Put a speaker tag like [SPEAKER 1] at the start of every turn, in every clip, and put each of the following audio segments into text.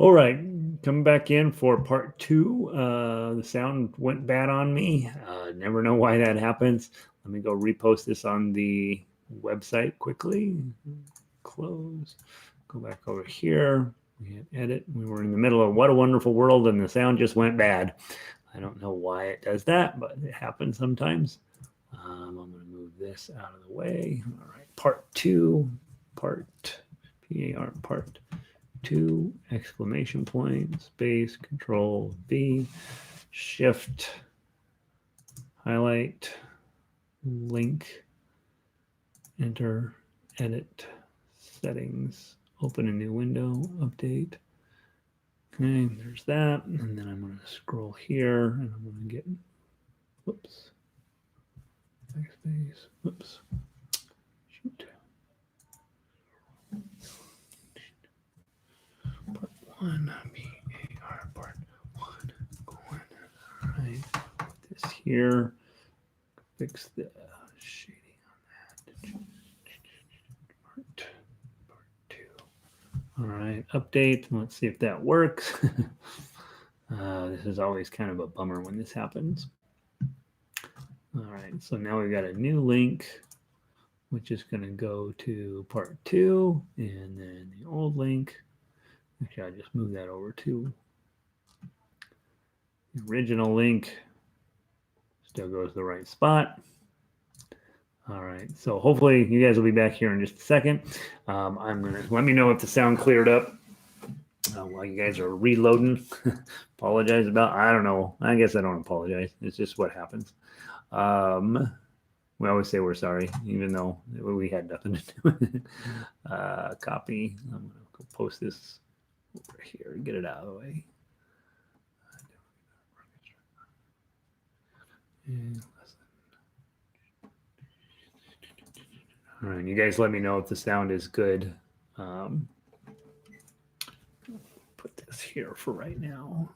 [SPEAKER 1] All right, coming back in for part two. The sound went bad on me. Never know why that happens. Let me go repost this on the website quickly. Close. Go back over here. We hit edit. We were in the middle of What a Wonderful World, and the sound just went bad. I don't know why it does that, but it happens sometimes. I'm going to move this out of the way. All right, part two. Part part 2, exclamation point, space, control V, shift, highlight, link, enter, edit, settings, open a new window, update. Okay, there's that. And then I'm going to scroll here and I'm going to get, whoops, backspace, whoops, shoot. Part 1, PAR, part 1, going. All right, put this here, fix the shading on that. Part 2. All right, update. Let's see if that works. This is always kind of a bummer when this happens. All right, so now we've got a new link, which is going to go to part 2, and then the old link. Actually, I'll just move that over to the original link. Still goes to the right spot. All right, so hopefully you guys will be back here in just a second. I'm gonna let me know if the sound cleared up while you guys are reloading. Apologize about, I don't know. I guess I don't apologize. It's just what happens. We always say we're sorry, even though we had nothing to do with it. Copy. I'm gonna go post this over here, get it out of the way. All right, you guys let me know if the sound is good. Put this here for right now.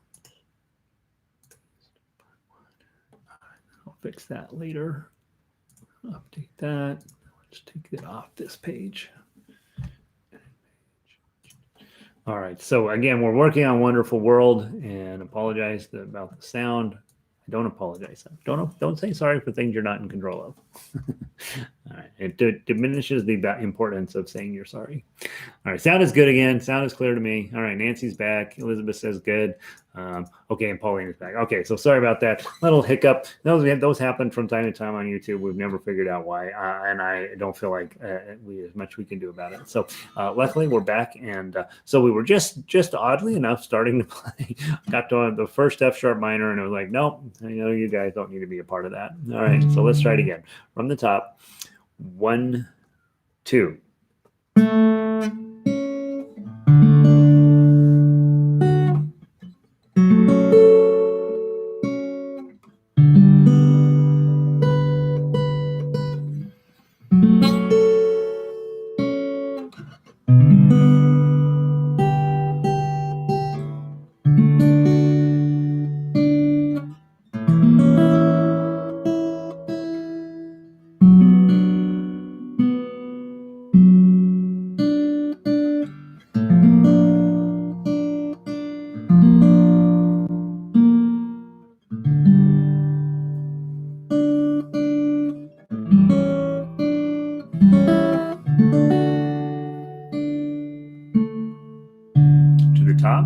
[SPEAKER 1] I'll fix that later. Update that. Let's take it off this page. All right, so again, we're working on Wonderful World, and apologize about the sound. I don't apologize. Don't say sorry for things you're not in control of. All right, it diminishes the importance of saying you're sorry. All right, sound is good again. Sound is clear to me. All right, Nancy's back. Elizabeth says good. Okay, and Pauline is back. Okay, so sorry about that little hiccup. Those happen from time to time on YouTube. We've never figured out why, and I don't feel like as much we can do about it. So luckily we're back, and so we were just oddly enough starting to play. Got to the first F sharp minor, and I was like, nope, I know you guys don't need to be a part of that. All right, so let's try it again from the top. 1, 2. Top.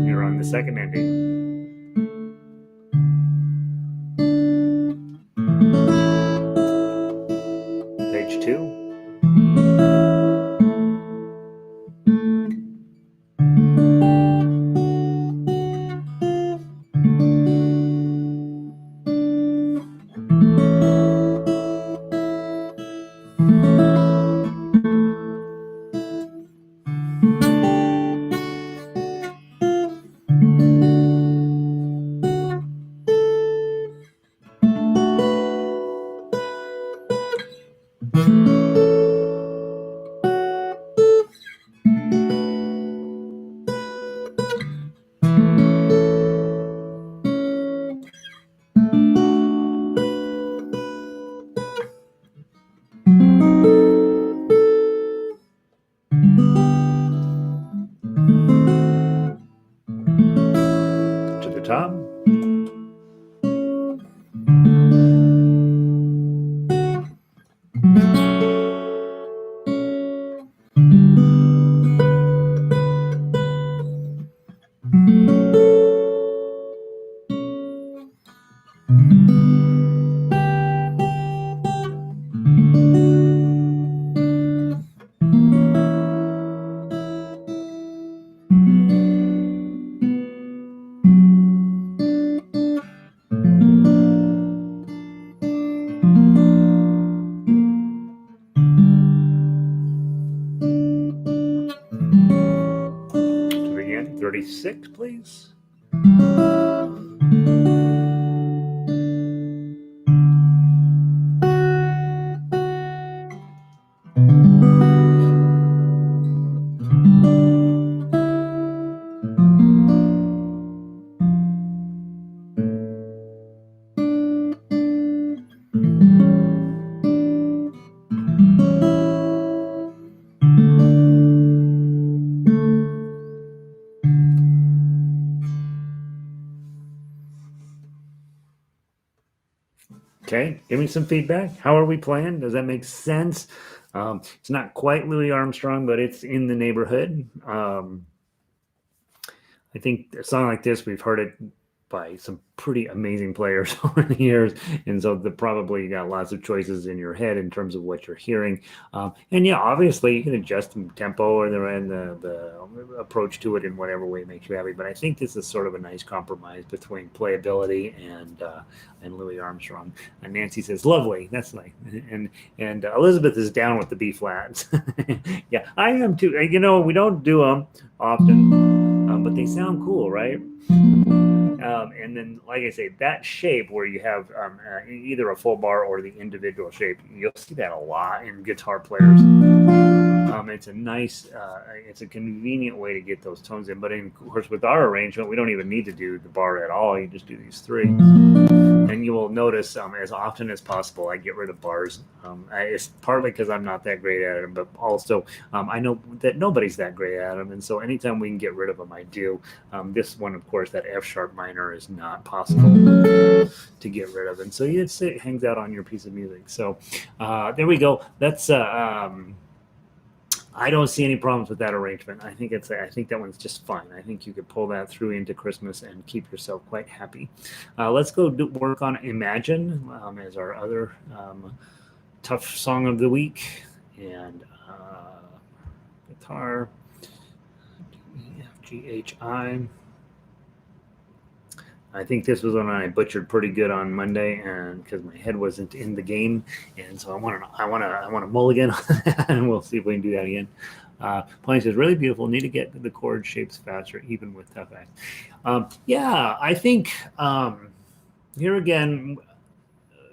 [SPEAKER 1] You're on the second ending. Page 2. top. Again, 36, please. Okay, give me some feedback. How are we playing? Does that make sense? It's not quite Louis Armstrong, but it's in the neighborhood. I think a song like this, we've heard it by some pretty amazing players over the years, and so probably you got lots of choices in your head in terms of what you're hearing. And yeah, obviously you can adjust the tempo or the approach to it in whatever way makes you happy. But I think this is sort of a nice compromise between playability and Louis Armstrong. And Nancy says, "Lovely, that's nice." And Elizabeth is down with the B flats. Yeah, I am too. We don't do them often, but they sound cool, right? And then, like I say, that shape where you have either a full bar or the individual shape, you'll see that a lot in guitar players. It's a nice, it's a convenient way to get those tones in. But of course, with our arrangement, we don't even need to do the bar at all. You just do these three. And you will notice as often as possible, I get rid of bars. It's partly because I'm not that great at them, but also I know that nobody's that great at them. And so anytime we can get rid of them, I do. This one, of course, that F sharp minor is not possible to get rid of. And so it hangs out on your piece of music. So there we go. That's I don't see any problems with that arrangement. I think that one's just fine. I think you could pull that through into Christmas and keep yourself quite happy. Let's go work on Imagine as our other tough song of the week. And guitar, D, F, G, H, I. I think this was one I butchered pretty good on Monday, and because my head wasn't in the game, and so I want to mulligan on that, and we'll see if we can do that again. Playing says really beautiful. Need to get the chord shapes faster, even with tough acts. Yeah, I think here again,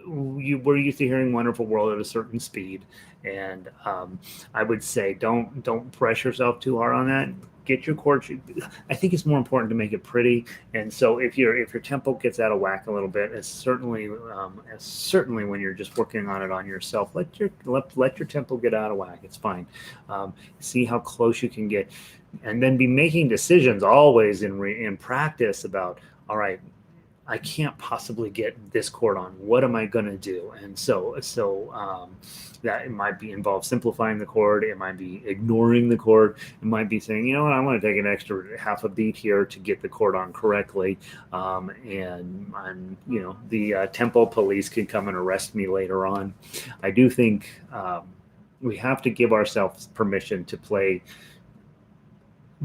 [SPEAKER 1] we're used to hearing "Wonderful World" at a certain speed, and I would say don't press yourself too hard on that. Get your chord shape. I think it's more important to make it pretty, and so if your tempo gets out of whack a little bit, it's certainly when you're just working on it on yourself, let your tempo get out of whack. It's fine. See how close you can get, and then be making decisions always in practice about, all right, I can't possibly get this chord on. What am I going to do? And so that it might be involve simplifying the chord. It might be ignoring the chord. It might be saying, you know what, I want to take an extra half a beat here to get the chord on correctly. And I'm, the tempo police can come and arrest me later on. I do think we have to give ourselves permission to play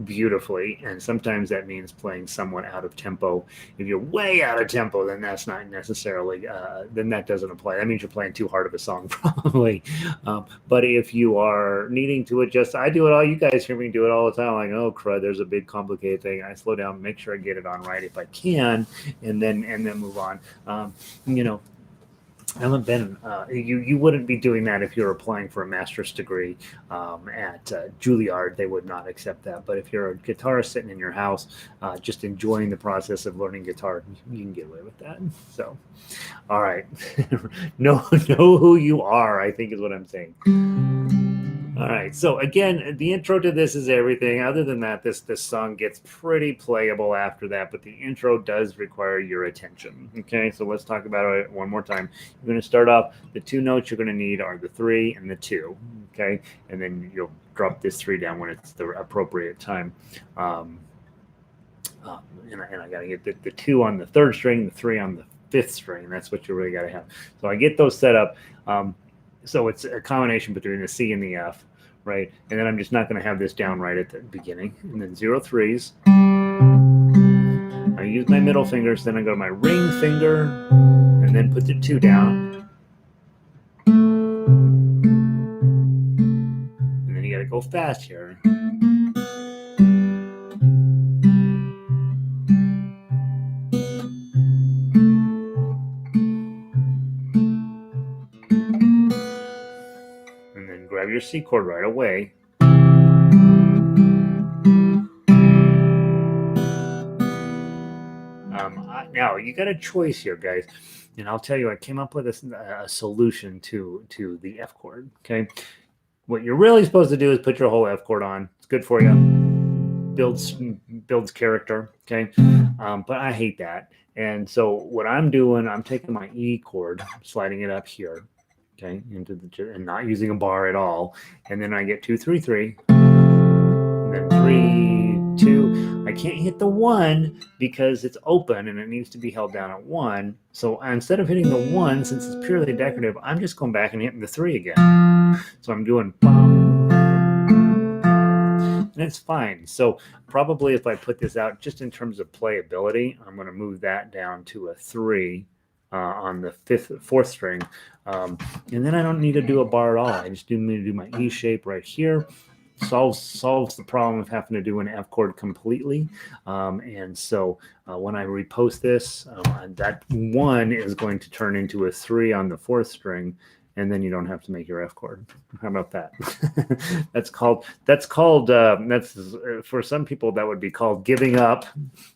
[SPEAKER 1] beautifully, and sometimes that means playing somewhat out of tempo. If you're way out of tempo, then that's not necessarily then that doesn't apply. That means you're playing too hard of a song probably. But if you are needing to adjust, I do it all. You guys hear me do it all the time. Like, oh crud, there's a big complicated thing. I slow down, make sure I get it on right if I can, and then move on. I haven't been. You wouldn't be doing that if you're applying for a master's degree at Juilliard. They would not accept that. But if you're a guitarist sitting in your house, just enjoying the process of learning guitar, you can get away with that. So, all right, know who you are, I think is what I'm saying. All right. So again, the intro to this is everything. Other than that, this song gets pretty playable after that, but the intro does require your attention. Okay. So let's talk about it one more time. You're going to start off. The two notes you're going to need are the 3 and the 2. Okay. And then you'll drop this 3 down when it's the appropriate time. And I got to get the 2 on the 3rd string, the 3 on the 5th string. That's what you really got to have. So I get those set up. So it's a combination between the C and the F, right? And then I'm just not going to have this down right at the beginning. And then 0 3s. I use my middle fingers, then I go to my ring finger, and then put the 2 down. And then you got to go fast here. And then grab your C chord right away. Now you got a choice here, guys, and I'll tell you, I came up with a solution to the F chord. Okay, what you're really supposed to do is put your whole F chord on. It's good for you, builds character. Okay, but I hate that, and so what I'm doing, I'm taking my E chord, sliding it up here, okay, into the and not using a bar at all, and then I get 2 3 3, and then 3 2. I can't hit the 1 because it's open and it needs to be held down at 1. So instead of hitting the 1, since it's purely decorative, I'm just going back and hitting the 3 again. So I'm doing bum, and it's fine. So probably if I put this out just in terms of playability, I'm going to move that down to a 3 on the 4th string. And then I don't need to do a bar at all. I just need to do my E shape right here. Solves the problem of having to do an F chord completely. And so when I repost this, that 1 is going to turn into a 3 on the 4th string, and then you don't have to make your F chord. How about that? that's for some people that would be called giving up.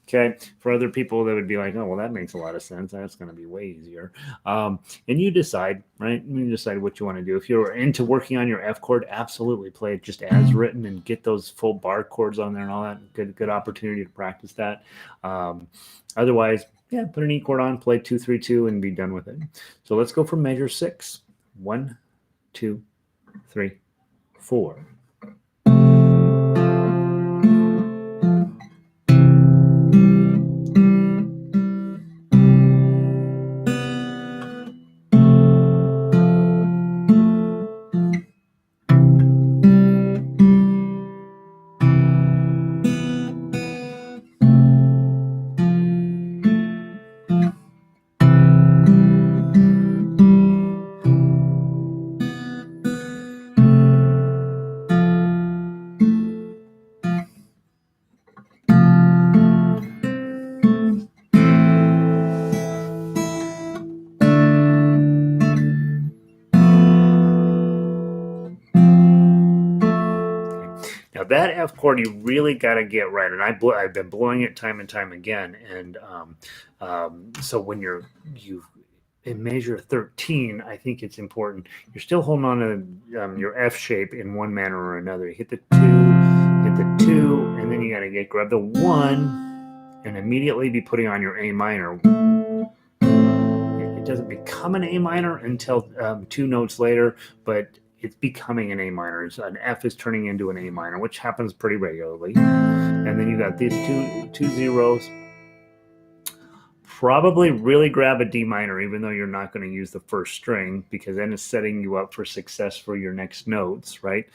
[SPEAKER 1] Okay, for other people that would be like, oh well, that makes a lot of sense. That's going to be way easier. And you decide, right? You decide what you want to do. If you're into working on your F chord, absolutely play it just as written and get those full bar chords on there and all that. Good opportunity to practice that. Otherwise, yeah, put an E chord on, play 2 3 2, and be done with it. So let's go from measure 6. 1 2 3 4. Now that F chord you really got to get right, and I've been blowing it time and time again. And so when you in measure 13, I think it's important. You're still holding on to your F shape in one manner or another. You hit the 2, and then you got to grab the 1, and immediately be putting on your A minor. It doesn't become an A minor until 2 notes later, but it's becoming an A minor. So an F is turning into an A minor, which happens pretty regularly. And then you got these two zeros. Probably really grab a D minor, even though you're not going to use the 1st string, because then it's setting you up for success for your next notes, right?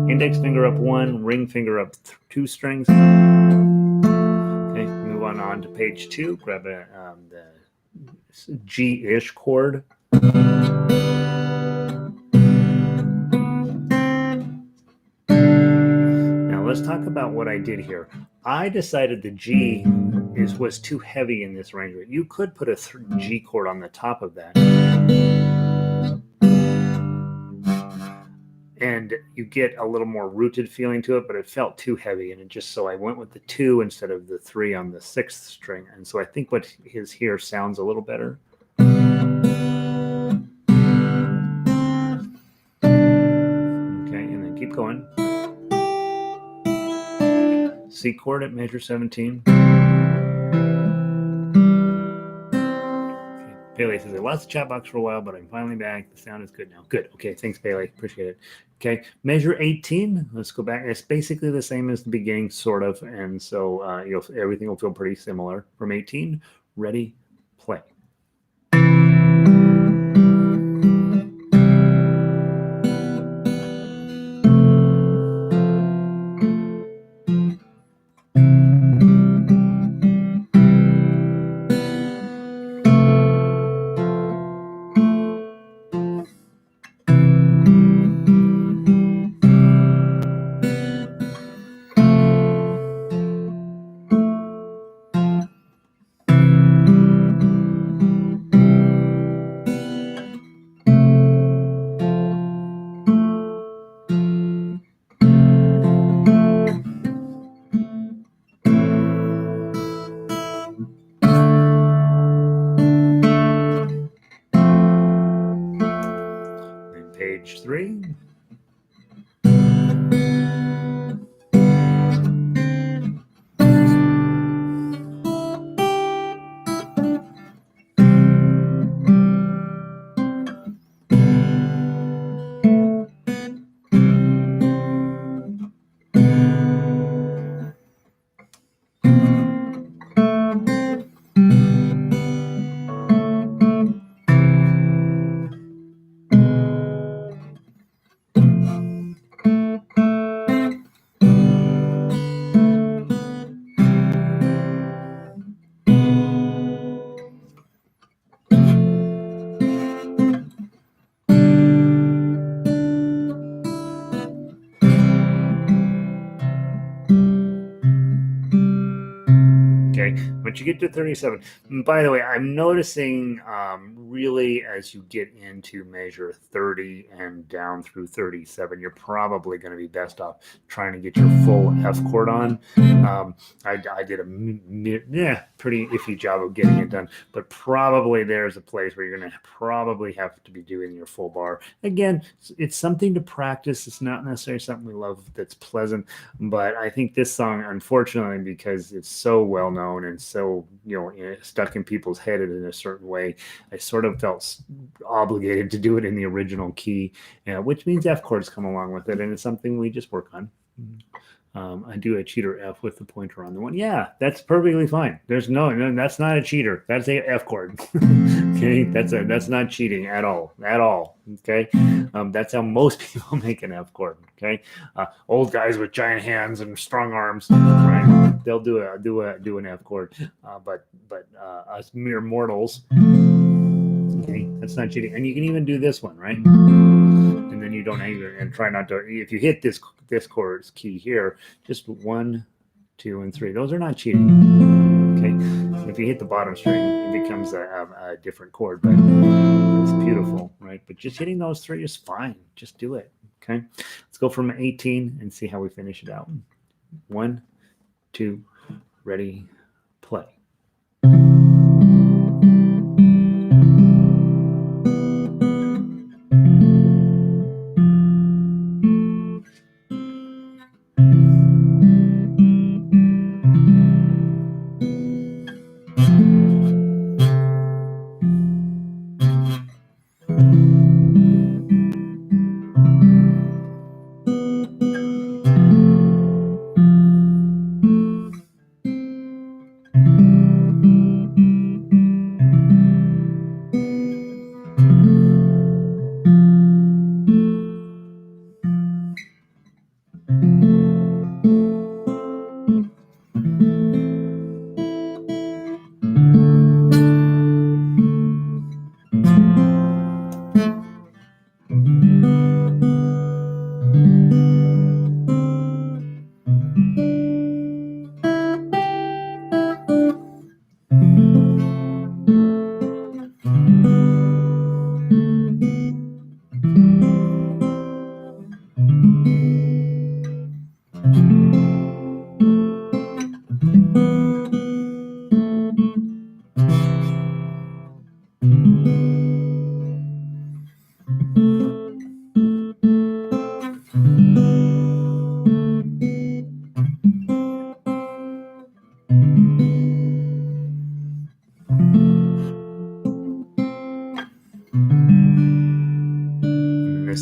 [SPEAKER 1] Index finger up 1, ring finger up 2 strings. Okay, move on to page 2. Grab the G-ish chord. Now let's talk about what I did here. I decided the G was too heavy in this arrangement. You could put a G chord on the top of that, and you get a little more rooted feeling to it, but it felt too heavy, and so I went with the 2 instead of the 3 on the 6th string. And so I think what is here sounds a little better. going. C chord at major 17. Bailey says, I lost the chat box for a while, but I'm finally back. The sound is good now. Good. Okay. Thanks, Bailey. Appreciate it. Okay. Measure 18. Let's go back. It's basically the same as the beginning, sort of. And so everything will feel pretty similar. From 18, ready, play. Page 3. Okay, once you get to 37, by the way, I'm noticing really as you get into measure 30 and down through 37, you're probably going to be best off trying to get your full F chord on. I did a pretty iffy job of getting it done, but probably there's a place where you're going to probably have to be doing your full bar. Again, it's something to practice. It's not necessarily something we love that's pleasant, but I think this song, unfortunately, because it's so well known and so stuck in people's head in a certain way, I sort of felt obligated to do it in the original key, which means F chords come along with it, and it's something we just work on. I do a cheater F with the pointer on the one. Yeah, that's perfectly fine. There's no, that's not a cheater. That's a F chord. Okay, that's not cheating at all. Okay, that's how most people make an F chord. Okay, old guys with giant hands and strong arms, right? They'll do an F chord, but us mere mortals. Okay, that's not cheating. And you can even do this one, right? And then you don't anger and try not to. If you hit this chord key here, just 1, 2, and 3. Those are not cheating. Okay. If you hit the bottom string, it becomes a different chord, but it's beautiful, right? But just hitting those 3 is fine. Just do it. Okay. Let's go from 18 and see how we finish it out. 1, 2, ready, play.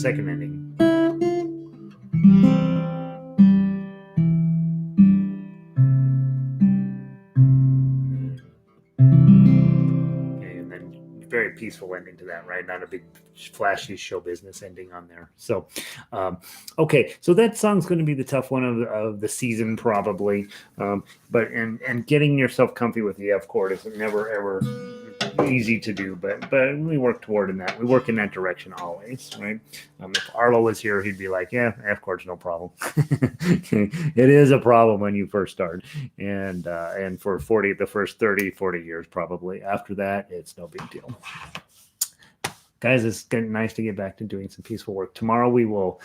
[SPEAKER 1] second ending. Okay, and then very peaceful ending to that, right? Not a big flashy show business ending on there. So, okay, so that song's going to be the tough one of the season probably. But and getting yourself comfy with the F chord is never ever easy to do, but we work toward in that. We work in that direction always, right? If Arlo was here, he'd be like, "Yeah, F chord's no problem." It is a problem when you first start, and for the first 30-40 years probably. After that, it's no big deal. Guys, it's getting nice to get back to doing some peaceful work. Tomorrow we will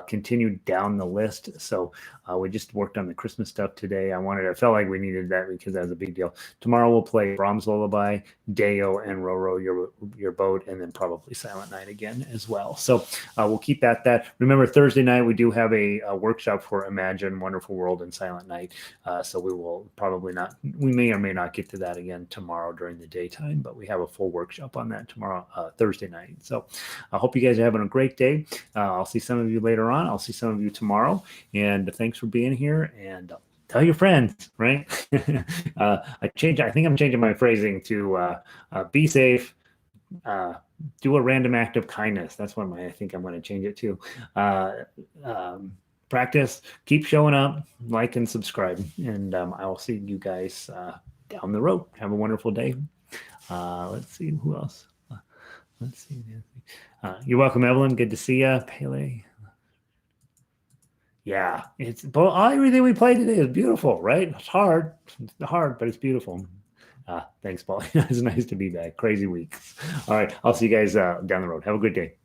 [SPEAKER 1] continue down the list. So we just worked on the Christmas stuff today. I felt like we needed that because that was a big deal. Tomorrow we'll play Brahms Lullaby, Deo, and Row Row Your Boat, and then probably Silent Night again as well. So we'll keep at that. Remember, Thursday night we do have a workshop for Imagine, Wonderful World, and Silent Night. So we will probably not, we may or may not get to that again tomorrow during the daytime, but we have a full workshop on that tomorrow, Thursday night. So I hope you guys are having a great day. I'll see some of you later on. I'll see some of you tomorrow. And thanks for being here. And tell your friends, right? I think I'm changing my phrasing to be safe. Do a random act of kindness. That's what I think I'm going to change it to. Practice. Keep showing up. Like and subscribe. And I will see you guys down the road. Have a wonderful day. Let's see who else. Let's see. You're welcome, Evelyn. Good to see you. Pele. Yeah, everything we played today is beautiful, right? It's hard, but it's beautiful. Thanks, Paul. It's nice to be back. Crazy week. All right, I'll see you guys down the road. Have a good day.